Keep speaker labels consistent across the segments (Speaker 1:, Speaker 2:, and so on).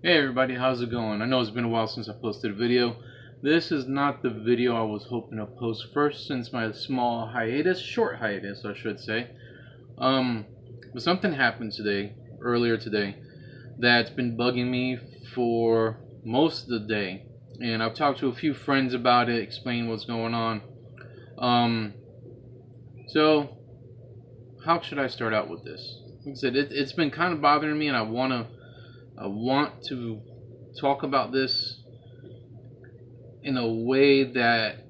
Speaker 1: Hey everybody, how's it going? I know it's been a while since I posted a video. This is not the video I was hoping to post first since my small hiatus, short hiatus I should say. But something happened earlier today, that's been bugging me for most of the day. And I've talked to a few friends about it, explained what's going on. So how should I start out with this? Like I said, it's been kind of bothering me, and I want to talk about this in a way that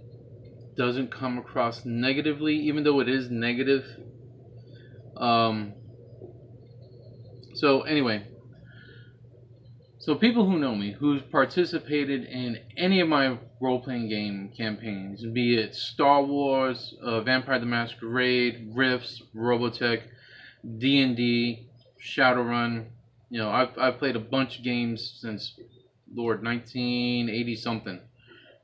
Speaker 1: doesn't come across negatively, even though it is negative. So anyway, so people who know me, who've participated in any of my role-playing game campaigns, be it Star Wars, Vampire the Masquerade, Rifts, Robotech, D&D, Shadowrun. You know, I've played a bunch of games since, Lord, 1980 something.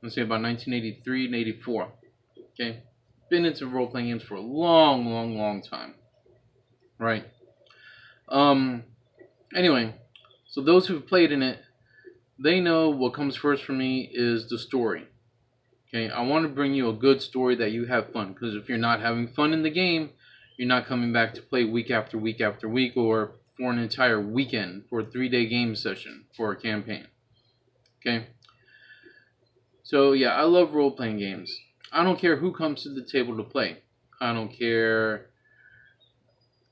Speaker 1: Let's say about 1983 and 84. Okay, been into role-playing games for a long time. Right. Anyway, so those who've played in it, they know what comes first for me is the story. Okay, I want to bring you a good story that you have fun. Because if you're not having fun in the game, you're not coming back to play week after week after week, or for an entire weekend, for a 3-day game session for a campaign. Okay. So yeah, I love role-playing games. I don't care who comes to the table to play. I don't care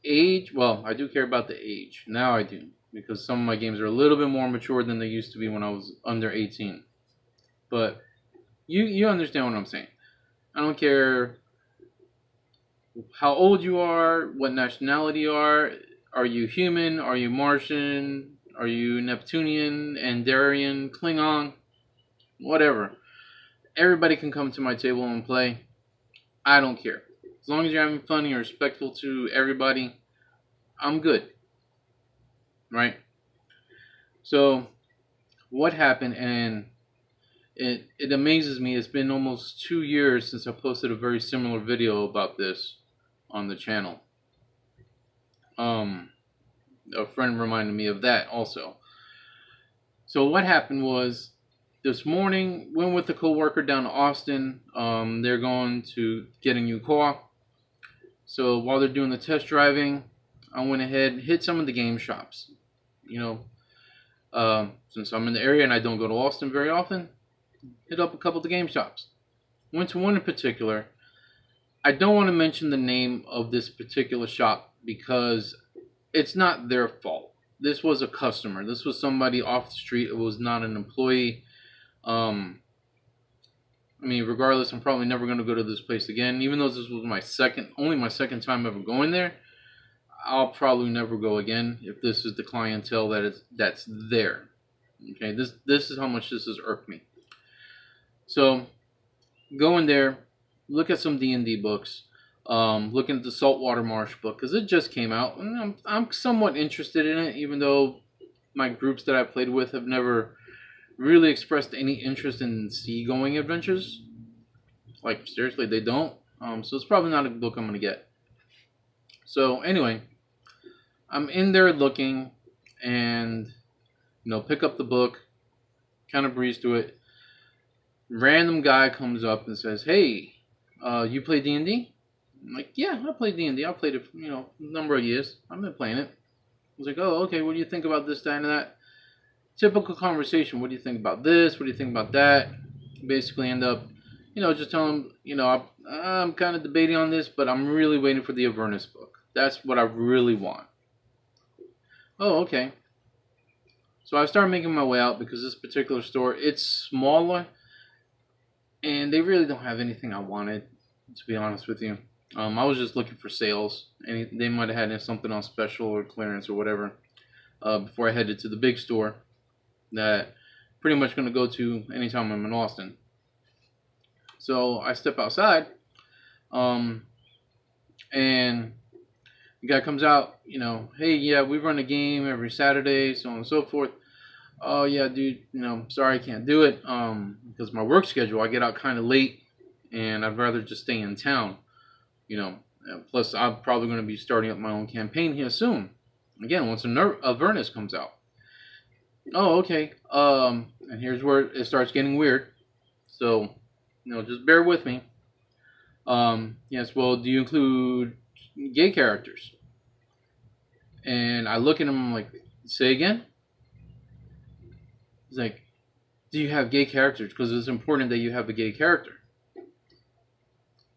Speaker 1: age. Well, I do care about the age. Now I do. Because some of my games are a little bit more mature than they used to be when I was under 18. But you understand what I'm saying. I don't care how old you are, what nationality you are. Are you human? Are you Martian? Are you Neptunian, Andarian, Klingon? Whatever. Everybody can come to my table and play. I don't care. As long as you're having fun and you're respectful to everybody, I'm good. Right? So, what happened, and it amazes me, it's been almost 2 years since I posted a very similar video about this on the channel. A friend reminded me of that also. So what happened was, this morning, went with a coworker down to Austin. They're going to get a new car. So while they're doing the test driving, I went ahead and hit some of the game shops. You know, since I'm in the area and I don't go to Austin very often, hit up a couple of the game shops. Went to one in particular. I don't want to mention the name of this particular shop because it's not their fault. This was a customer. This was somebody off the street. It was not an employee. I mean, regardless, I'm probably never going to go to this place again. Even though this was only my second time ever going there, I'll probably never go again if this is the clientele that's there. Okay, this is how much this has irked me. So, go in there, look at some D&D books, looking at the Saltwater Marsh book because it just came out, and I'm somewhat interested in it, even though my groups that I played with have never really expressed any interest in seagoing adventures. Like, seriously, they don't. So it's probably not a book I'm going to get. So anyway, I'm in there looking, and pick up the book, kind of breeze through it. Random guy comes up and says, "Hey, you play D&D?" I'm like, "Yeah, I play D&D. I played it for a number of years. I've been playing it." I was like, "Oh, okay. What do you think about this, that, and that?" Typical conversation. What do you think about this? What do you think about that? Basically end up, just telling them, I'm kind of debating on this, but I'm really waiting for the Avernus book. That's what I really want. Oh, okay. So I started making my way out because this particular store, it's smaller, and they really don't have anything I wanted, to be honest with you. I was just looking for sales, and they might have had something on special or clearance or whatever before I headed to the big store that pretty much going to go to anytime I'm in Austin. So I step outside, and the guy comes out, "Hey, yeah, we run a game every Saturday, so on and so forth." "Oh, yeah, dude, sorry I can't do it, because my work schedule, I get out kind of late, and I'd rather just stay in town, plus I'm probably going to be starting up my own campaign here soon, again, once Avernus comes out." Oh, okay. And here's where it starts getting weird. So, just bear with me. Yes. Well, do you include gay characters? And I look at him. I'm like, say again. He's like, do you have gay characters? Because it's important that you have a gay character.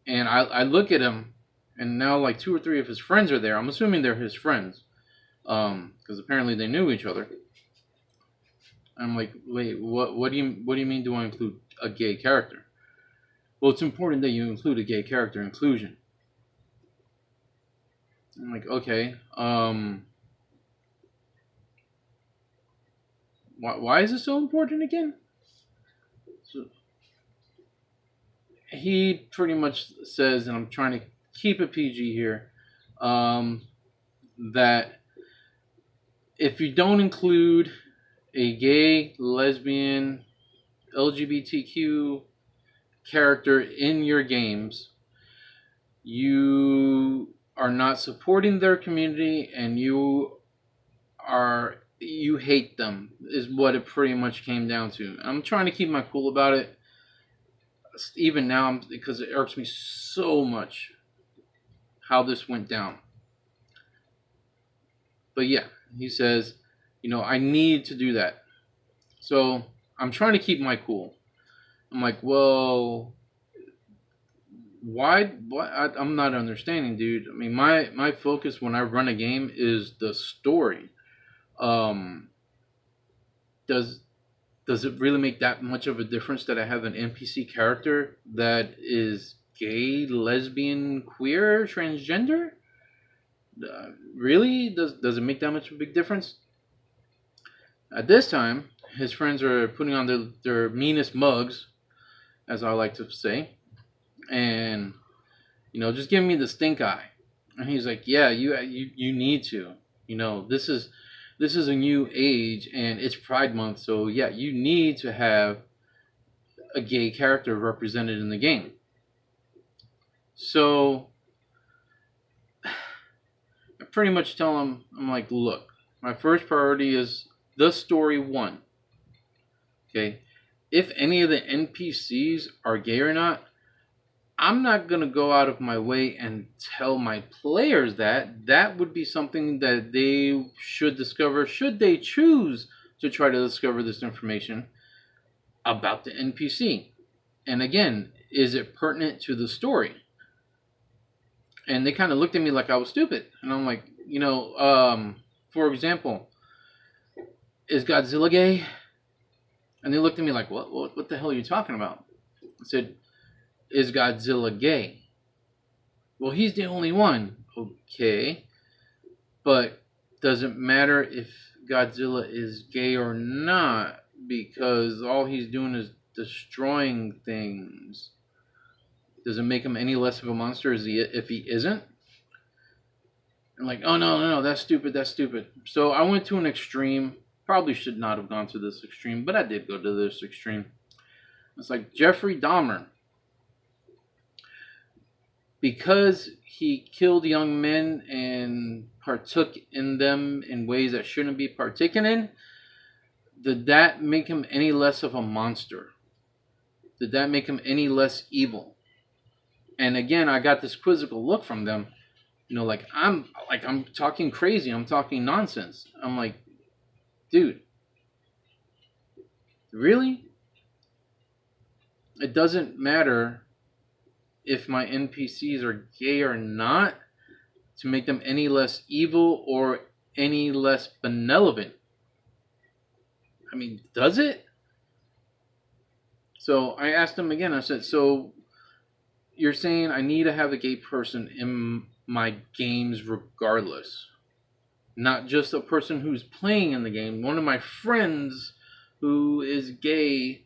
Speaker 1: And I look at him, and now like two or three of his friends are there. I'm assuming they're his friends, because apparently they knew each other. I'm like, wait, what do you mean? Do I include a gay character? Well, it's important that you include a gay character inclusion. I'm like, okay, why is it so important again? So he pretty much says, and I'm trying to keep it PG here, um, that if you don't include a gay, lesbian, LGBTQ character in your games, you are not supporting their community, and you hate them, is what it pretty much came down to. I'm trying to keep my cool about it even now, because it irks me so much how this went down. But yeah, he says, I need to do that. So I'm trying to keep my cool. I'm like, well, why? What? I'm not understanding, dude. I mean, my focus when I run a game is the story. Um, does does it really make that much of a difference that I have an NPC character that is gay, lesbian, queer, transgender? Really? Does it make that much of a big difference? At this time, his friends are putting on their meanest mugs, as I like to say, and just giving me the stink eye. And he's like, "Yeah, you need to. This is a new age, and it's Pride Month, so yeah, you need to have a gay character represented in the game." So I pretty much tell him, I'm like, "Look, my first priority is the story one. Okay, if any of the NPCs are gay or not, I'm not going to go out of my way and tell my players that. That would be something that they should discover, should they choose to try to discover this information about the NPC. And again, is it pertinent to the story?" And they kind of looked at me like I was stupid. And I'm like, for example, is Godzilla gay? And they looked at me like, what the hell are you talking about? I said, is Godzilla gay? Well, he's the only one. Okay. But does it matter if Godzilla is gay or not? Because all he's doing is destroying things. Does it make him any less of a monster if he isn't? I'm like, oh no, no, no, that's stupid, that's stupid. So I went to an extreme. Probably should not have gone to this extreme, but I did go to this extreme. It's like Jeffrey Dahmer, because he killed young men and partook in them in ways that shouldn't be partaken in. Did that make him any less of a monster? Did that make him any less evil? And again, I got this quizzical look from them. I'm talking crazy. I'm talking nonsense. I'm like, dude, really? It doesn't matter if my NPCs are gay or not to make them any less evil or any less benevolent. I mean, does it? So I asked him again. I said, so you're saying I need to have a gay person in my games regardless? Not just a person who's playing in the game. One of my friends who is gay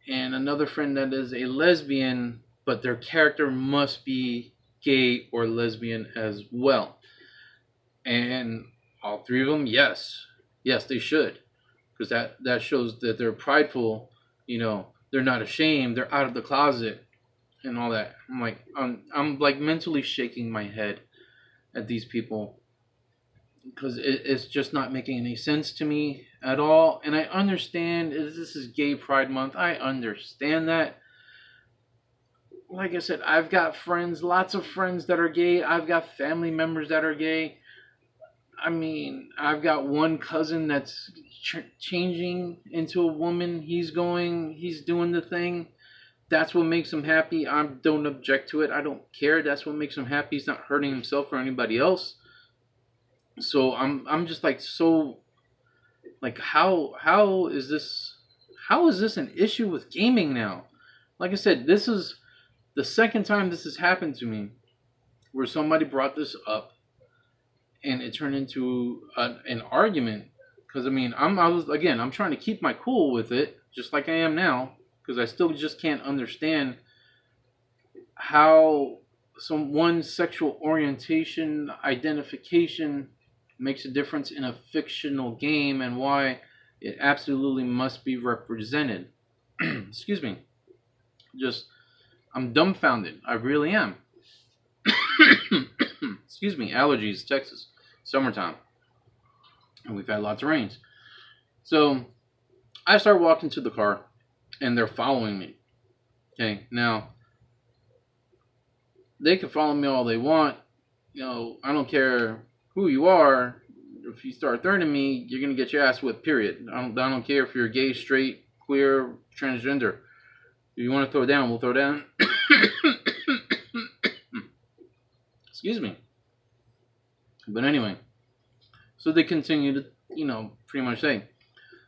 Speaker 1: and another friend that is a lesbian, but their character must be gay or lesbian as well. And all three of them, yes. Yes, they should. Because that shows that they're prideful, they're not ashamed, they're out of the closet and all that. I'm like mentally shaking my head at these people. because it's just not making any sense to me at all. And I understand this is Gay Pride Month. I understand that. Like I said, I've got friends, lots of friends that are gay. I've got family members that are gay. I mean, I've got one cousin that's changing into a woman. He's doing the thing. That's what makes him happy. I don't object to it. I don't care. That's what makes him happy. He's not hurting himself or anybody else. So I'm just like, so like, how is this an issue with gaming now? Like I said, this is the second time this has happened to me, where somebody brought this up and it turned into an argument. Because I mean, I'm trying to keep my cool with it, just like I am now, because I still just can't understand how someone's sexual orientation identification makes a difference in a fictional game, and why it absolutely must be represented. Excuse me. Just, I'm dumbfounded. I really am. Excuse me. Allergies, Texas. Summertime. And we've had lots of rains. So, I start walking to the car, and they're following me. Okay, now, they can follow me all they want. You know, I don't care who you are. If you start threatening me, you're going to get your ass whipped, period. I don't care if you're gay, straight, queer, transgender. If you want to throw down, we'll throw down. Excuse me. But anyway, so they continue to, pretty much say,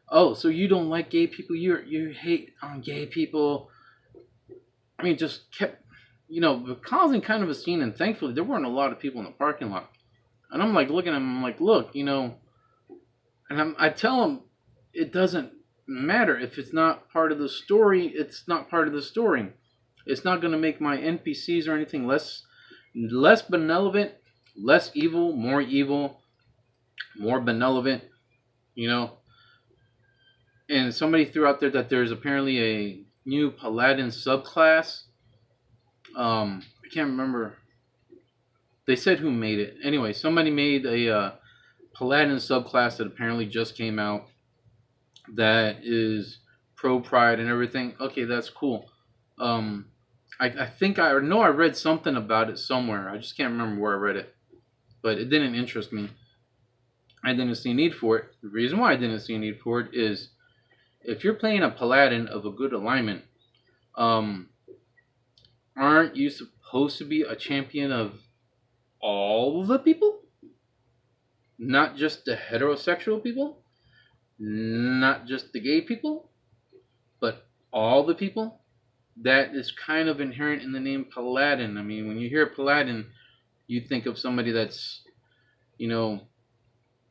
Speaker 1: oh, so you don't like gay people? You hate on gay people? I mean, just kept, causing kind of a scene. And thankfully, there weren't a lot of people in the parking lot. And I'm like looking at them, I'm like, look, and I tell them, it doesn't matter. If it's not part of the story, it's not part of the story. It's not going to make my NPCs or anything less benevolent, less evil, more benevolent, And somebody threw out there that there's apparently a new Paladin subclass. I can't remember. They said who made it. Anyway, somebody made a Paladin subclass that apparently just came out that is pro-pride and everything. Okay, that's cool. I think I know I read something about it somewhere. I just can't remember where I read it. But it didn't interest me. I didn't see a need for it. The reason why I didn't see a need for it is if you're playing a Paladin of a good alignment, aren't you supposed to be a champion of all the people? Not just the heterosexual people? Not just the gay people? But all the people? That is kind of inherent in the name Paladin. I mean, when you hear Paladin, you think of somebody that's,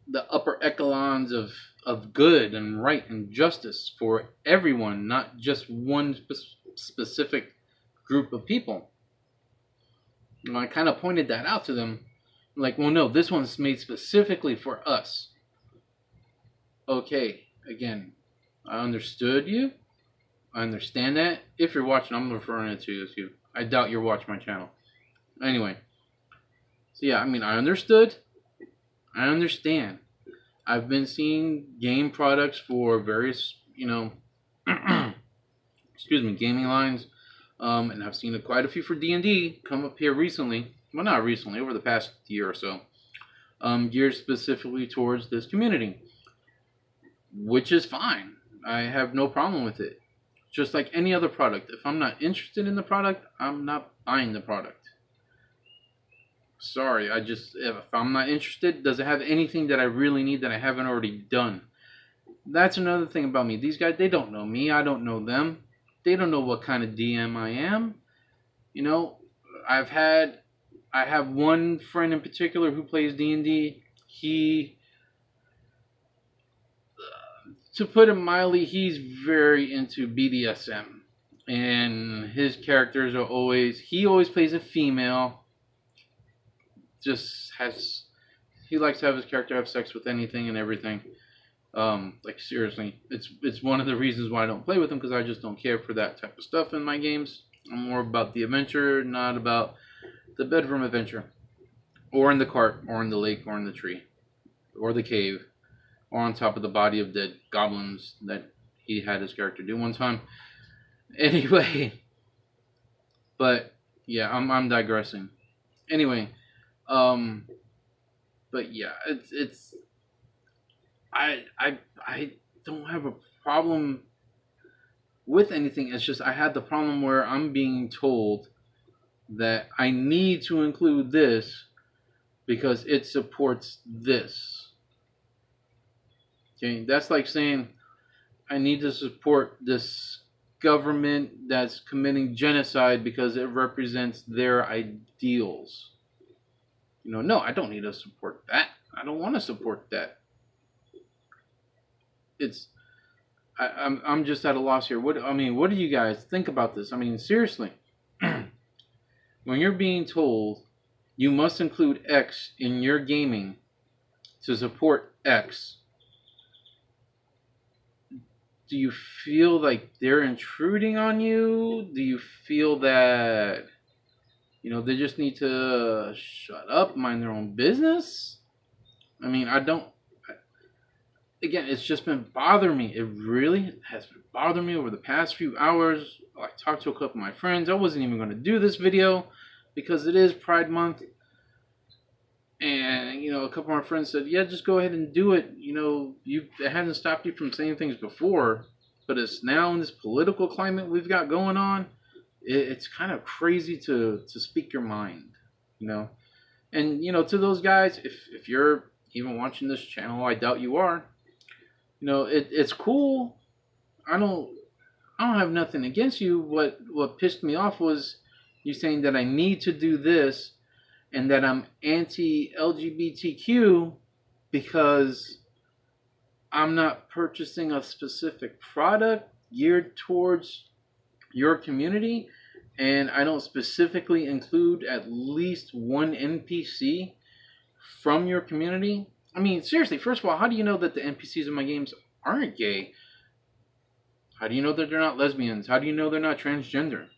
Speaker 1: the upper echelons of good and right and justice for everyone, not just one specific group of people. I kind of pointed that out to them. Like, well, no, this one's made specifically for us. Okay, again, I understood you. I understand that. If you're watching, I'm referring it to as you. I doubt you're watching my channel. Anyway. So yeah, I mean, I understood. I understand. I've been seeing game products for various, gaming lines. And I've seen quite a few for D&D come up here recently. Well, not recently, over the past year or so. Geared specifically towards this community. Which is fine. I have no problem with it. Just like any other product. If I'm not interested in the product, I'm not buying the product. Sorry, if I'm not interested, does it have anything that I really need that I haven't already done? That's another thing about me. These guys, they don't know me. I don't know them. They don't know what kind of DM I am. I have one friend in particular who plays D&D. To put it mildly, he's very into BDSM. And his characters are he always plays a female. He likes to have his character have sex with anything and everything. Like seriously, it's one of the reasons why I don't play with him, because I just don't care for that type of stuff in my games. I'm more about the adventure, not about the bedroom adventure, or in the cart, or in the lake, or in the tree. or the cave, or on top of the body of dead goblins that he had his character do one time. Anyway, but yeah, I'm digressing. Anyway, um, but yeah, it's I don't have a problem with anything. It's just I had the problem where I'm being told that I need to include this because it supports this. Okay, that's like saying I need to support this government that's committing genocide because it represents their ideals. No, I don't need to support that. I don't want to support that. It's I'm just at a loss here. What do you guys think about this? I mean, seriously, when you're being told you must include X in your gaming to support X, do you feel like they're intruding on you? Do you feel that they just need to shut up, mind their own business? I mean, I don't. Again, it's just been bothering me. It really has been bothering me over the past few hours. I talked to a couple of my friends. I wasn't even going to do this video because it is Pride Month. And, a couple of my friends said, yeah, just go ahead and do it. It hasn't stopped you from saying things before. But it's now in this political climate we've got going on. It's kind of crazy to speak your mind, And, to those guys, if you're even watching this channel, I doubt you are. It's cool. I don't have nothing against you. What pissed me off was you saying that I need to do this and that I'm anti-LGBTQ because I'm not purchasing a specific product geared towards your community, and I don't specifically include at least one NPC from your community. I mean, seriously, first of all, how do you know that the NPCs in my games aren't gay? How do you know that they're not lesbians? How do you know they're not transgender?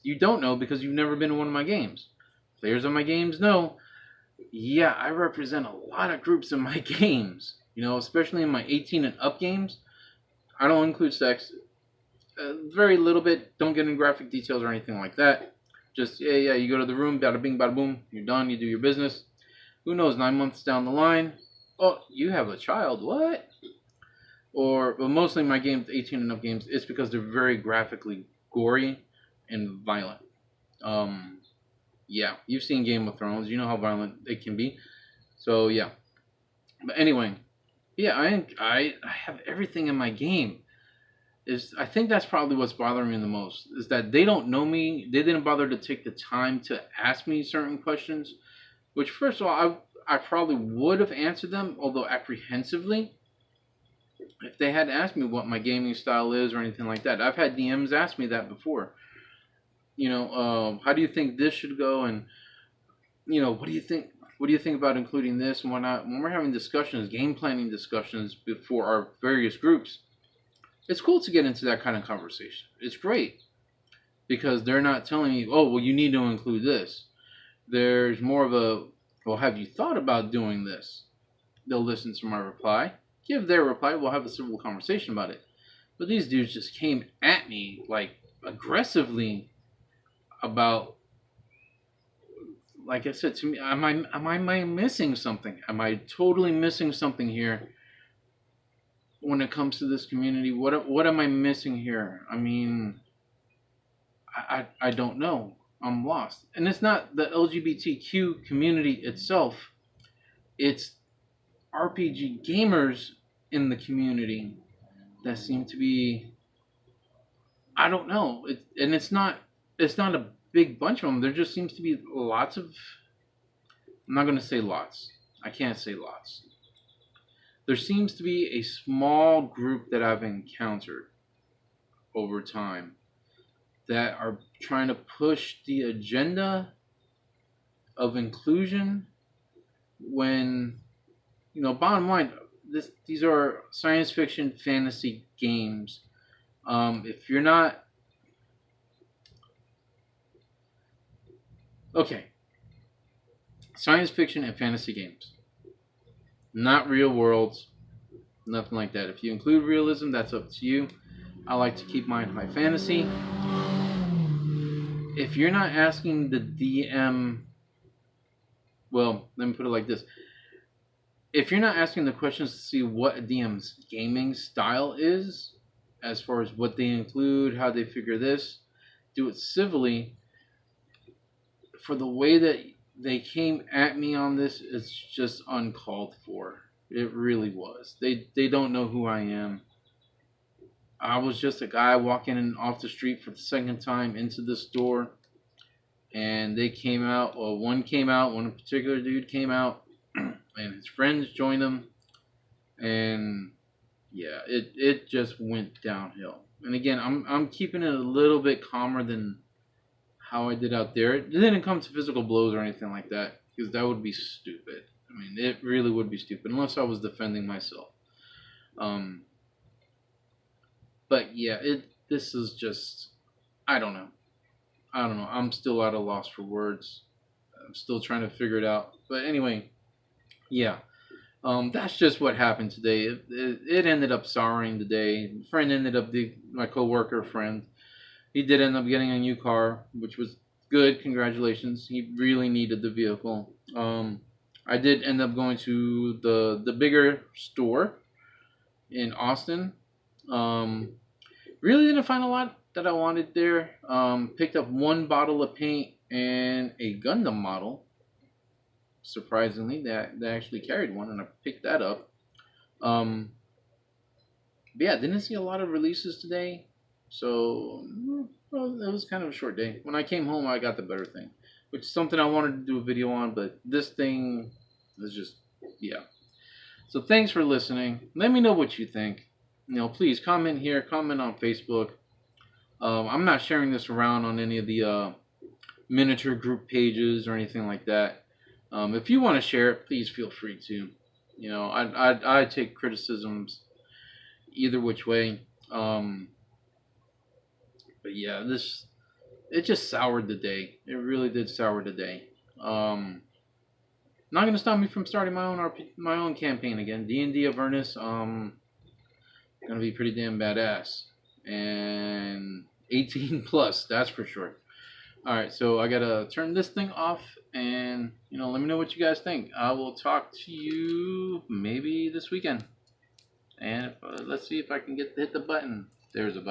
Speaker 1: You don't know because you've never been in one of my games. Players of my games know, yeah, I represent a lot of groups in my games. Especially in my 18 and up games. I don't include sex. Very little bit. Don't get in graphic details or anything like that. Just, yeah, you go to the room, bada bing, bada boom. You're done. You do your business. Who knows, 9 months down the line, oh, you have a child, what? Well, mostly my games, 18 and up games, it's because they're very graphically gory and violent. Yeah, you've seen Game of Thrones. You know how violent it can be. So, yeah. But anyway, yeah, I have everything in my game. I think that's probably what's bothering me the most, is that they don't know me. They didn't bother to take the time to ask me certain questions. Which, first of all, I probably would have answered them, although apprehensively, if they had asked me what my gaming style is or anything like that. I've had DMs ask me that before. How do you think this should go? And, what do you think? What do you think about including this and whatnot? When we're having discussions, game planning discussions before our various groups, it's cool to get into that kind of conversation. It's great because they're not telling me, oh, well, you need to include this. There's more of a, well, have you thought about doing this? They'll listen to my reply, give their reply, we'll have a civil conversation about it. But these dudes just came at me, like, aggressively about, like I said, to me, am I missing something? Am I totally missing something here when it comes to this community? What am I missing here? I mean, I don't know. I'm lost. And it's not the LGBTQ community itself. It's RPG gamers in the community that seem to be, I don't know. It's not a big bunch of them. There just seems to be lots of, I'm not going to say lots. I can't say lots. There seems to be a small group that I've encountered over time that are trying to push the agenda of inclusion when, bottom line, these are science fiction fantasy games. If you're not, okay, science fiction and fantasy games. not real worlds, nothing like that. If you include realism, that's up to you. I like to keep mine high fantasy. If you're not asking the DM, well, let me put it like this. If you're not asking the questions to see what a DM's gaming style is, as far as what they include, how they figure this, do it civilly. For the way that they came at me on this, it's just uncalled for. It really was. They don't know who I am. I was just a guy walking in off the street for the second time into the store, and they came out. Well, one particular dude came out, and his friends joined him, and yeah, it just went downhill. And again, I'm keeping it a little bit calmer than how I did out there. It didn't come to physical blows or anything like that, because that would be stupid. I mean, it really would be stupid unless I was defending myself. Um, but yeah, this is just, I don't know. I'm still at a loss for words. I'm still trying to figure it out. But anyway, yeah. That's just what happened today. It ended up souring the day. Friend ended up my coworker friend. He did end up getting a new car, which was good. Congratulations. He really needed the vehicle. I did end up going to the bigger store in Austin. Really didn't find a lot that I wanted there. Picked up one bottle of paint and a Gundam model. Surprisingly, they actually carried one, and I picked that up. But yeah, didn't see a lot of releases today, so well, it was kind of a short day. When I came home, I got the better thing, which is something I wanted to do a video on, but this thing is just, yeah. So thanks for listening. Let me know what you think. Please comment here, comment on Facebook. I'm not sharing this around on any of the miniature group pages or anything like that. If you want to share it, please feel free to. I take criticisms either which way. But yeah, it just soured the day. It really did sour the day. Not gonna stop me from starting my own campaign again. D&D Avernus. Gonna be pretty damn badass and 18 plus. That's for sure. All right, so I gotta turn this thing off, and let me know what you guys think. I will talk to you maybe this weekend, and let's see if I can hit the button. There's a button.